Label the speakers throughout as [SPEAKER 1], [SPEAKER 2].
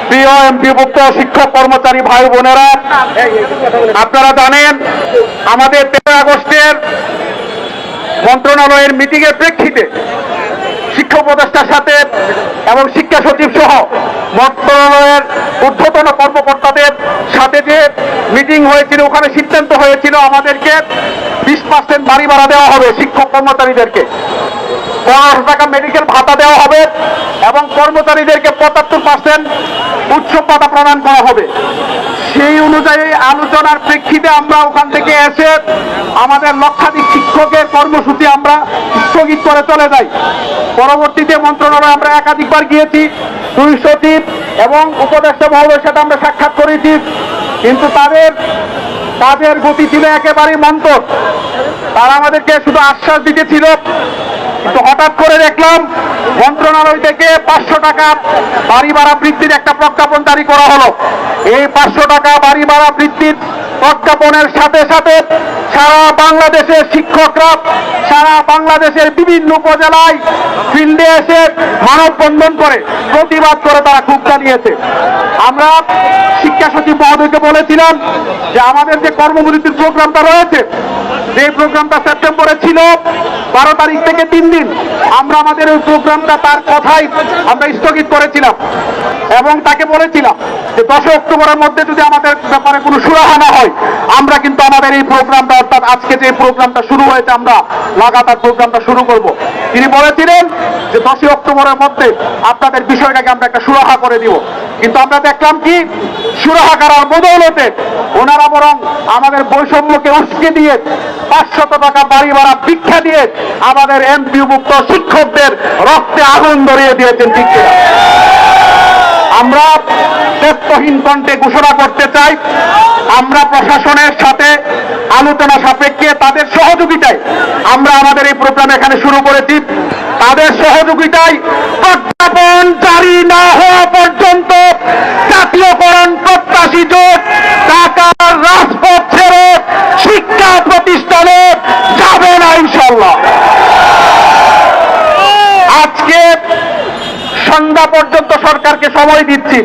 [SPEAKER 1] প্রিয় এমপিভুক্ত শিক্ষক কর্মচারী ভাই বোনেরা, আপনারা জানেন আমাদের 13 আগস্টের মন্ত্রণালয়ের মিটিংয়ের প্রেক্ষিতে শিক্ষা উপদেষ্টার সাথে এবং শিক্ষা সচিব সহ মন্ত্রণালয়ের ঊর্ধ্বতন কর্মকর্তাদের সাথে যে মিটিং হয়েছিল, ওখানে সিদ্ধান্ত হয়েছিল আমাদেরকে 20% বাড়ি ভাড়া দেওয়া হবে শিক্ষক কর্মচারীদেরকে, 1500 টাকা মেডিকেল ভাতা দেওয়া হবে এবং কর্মচারীদেরকে 75% উৎসব ভাতা প্রদান করা হবে। সেই অনুযায়ী আলোচনার প্রেক্ষিতে আমরা ওখান থেকে এসে আমাদের লক্ষাধিক শিক্ষকের কর্মসূচি আমরা স্থগিত করে চলে যাই। পরবর্তীতে মন্ত্রণালয়ে আমরা একাধিকবার গিয়েছি, 2 সচিব এবং উপদেষ্টা মহোদয়ের সাথে আমরা সাক্ষাৎ করেছি, কিন্তু তাদের গতি ছিল একেবারেই মন্থর। তারা আমাদেরকে শুধু আশ্বাস দিতেছিল, কিন্তু হঠাৎ করে দেখলাম মন্ত্রণালয় থেকে 500 টাকা বাড়ি ভাড়া বৃদ্ধির একটা প্রজ্ঞাপন জারি করা হলো। এই 500 টাকা বাড়ি ভাড়া বৃদ্ধির প্রজ্ঞাপনের সাথে সাথে সারা বাংলাদেশের শিক্ষকরা সারা বাংলাদেশের বিভিন্ন উপজেলায় ফিল্ডে এসে মানববন্ধন করে প্রতিবাদ করে তারা ক্ষোভ জানিয়েছে। আমরা শিক্ষা সচিব মহোদয়কে বলেছিলাম যে আমাদের যে কর্মবিরতির প্রোগ্রামটা রয়েছে, যে প্রোগ্রামটা সেপ্টেম্বরে ছিল 12 তারিখ থেকে 3 দিন, আমরা আমাদের ওই প্রোগ্রামটা তার কথাই আমরা স্থগিত করেছিলাম এবং তাকে বলেছিলাম যে 10 অক্টোবরের মধ্যে যদি আমাদের ব্যাপারে কোনো সুরাহা না হয়, আমরা কিন্তু আমাদের এই প্রোগ্রামটা, অর্থাৎ আজকে যে প্রোগ্রামটা শুরু হয়েছে, আমরা লাগাতার প্রোগ্রামটা শুরু করব। তিনি বলেছিলেন যে 10 অক্টোবরের মধ্যে আপনাদের বিষয়টাকে আমরা একটা সুরাহা করে দিব, কিন্তু আমরা দেখলাম কি সুরাহা করার বদৌলতে ওনারা বরং আমাদের বৈষম্যকে উস্কে দিয়ে 500 টাকা বাড়ি ভাড়া ভিক্ষা দিয়ে আমাদের এমপিভুক্ত শিক্ষকদের রক্তে আগুন ধরিয়ে দিয়েছেন। ঠিক কিনা? আমরা তথ্যহীন কণ্ঠে ঘোষণা করতে চাই, আমরা প্রশাসনের সাথে আলোচনা সাপেক্ষে তাদের সহযোগিতায় আমরা আমাদের এই প্রোগ্রাম এখানে শুরু করেছি। তাদের সহযোগিতায় প্রজ্ঞাপন জারি না হওয়া পর্যন্ত জাতীয়করণ প্রত্যাশিত ঢাকার রাজপথ ছেড়ে শিক্ষা প্রতিষ্ঠানে যাবে না ইনশাআল্লাহ। আজকে সন্ধ্যা পর্যন্ত সরকারকে সময় দিচ্ছি,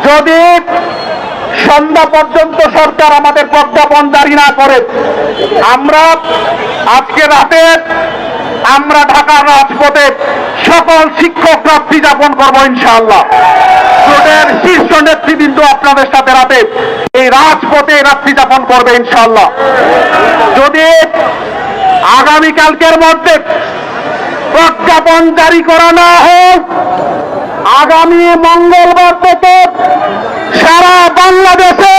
[SPEAKER 1] যদি সন্ধ্যা পর্যন্ত সরকার আমাদের প্রজ্ঞাপন জারি না করে, আমরা আজকে রাতে আমরা ঢাকার রাজপথে সকল শিক্ষক রাত্রি যাপন করবো ইনশাআল্লাহ। জোটের শীর্ষ নেতৃবৃন্দ আপনাদের সাথে রাতে এই রাজপথে রাত্রি যাপন করবে ইনশাআল্লাহ। যদি আগামীকালকের মধ্যে প্রজ্ঞাপন জারি করা না হোক, আগামী মঙ্গলবার থেকে সারা বাংলাদেশে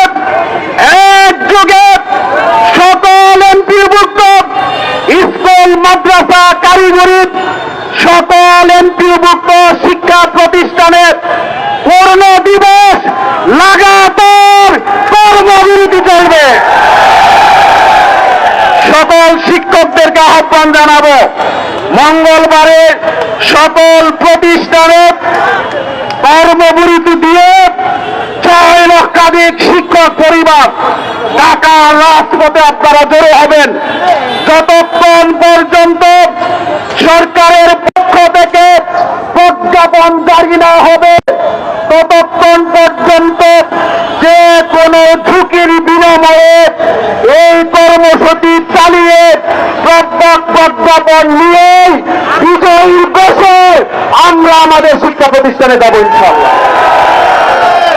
[SPEAKER 1] একযোগে সকল এমপিভুক্ত স্কুল, মাদ্রাসা, কারিগরি সকল এমপিভুক্ত শিক্ষা প্রতিষ্ঠানের পূর্ণ দিবস লাগাতার কর্মবিরতি চলবে। সকল শিক্ষকদেরকে আহ্বান জানাবো, মঙ্গলবারে সকল প্রতিষ্ঠানে কর্মবিরতি দিয়ে 6 লক্ষাধিক শিক্ষক পরিবার ঢাকার রাজপথে আপনারা জড়ো হবেন। যতক্ষণ পর্যন্ত সরকারের পক্ষ থেকে প্রজ্ঞাপন জারি না হবে, ততক্ষণ পর্যন্ত যে কোনো ঝুঁকির বিনিময়ে এই কর্মসূচি চালিয়ে প্রজ্ঞাপন নিয়েই বিজয়ীর দেশে আমরা আমাদের শিক্ষা প্রতিষ্ঠানে যাব ইনশাআল্লাহ।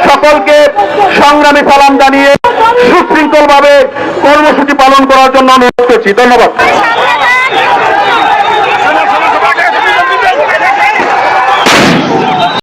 [SPEAKER 1] সকলকে সংগ্রামী সালাম জানিয়ে সুশৃঙ্খলভাবে কর্মসূচি পালন করার জন্য অনুরোধ করছি। ধন্যবাদ।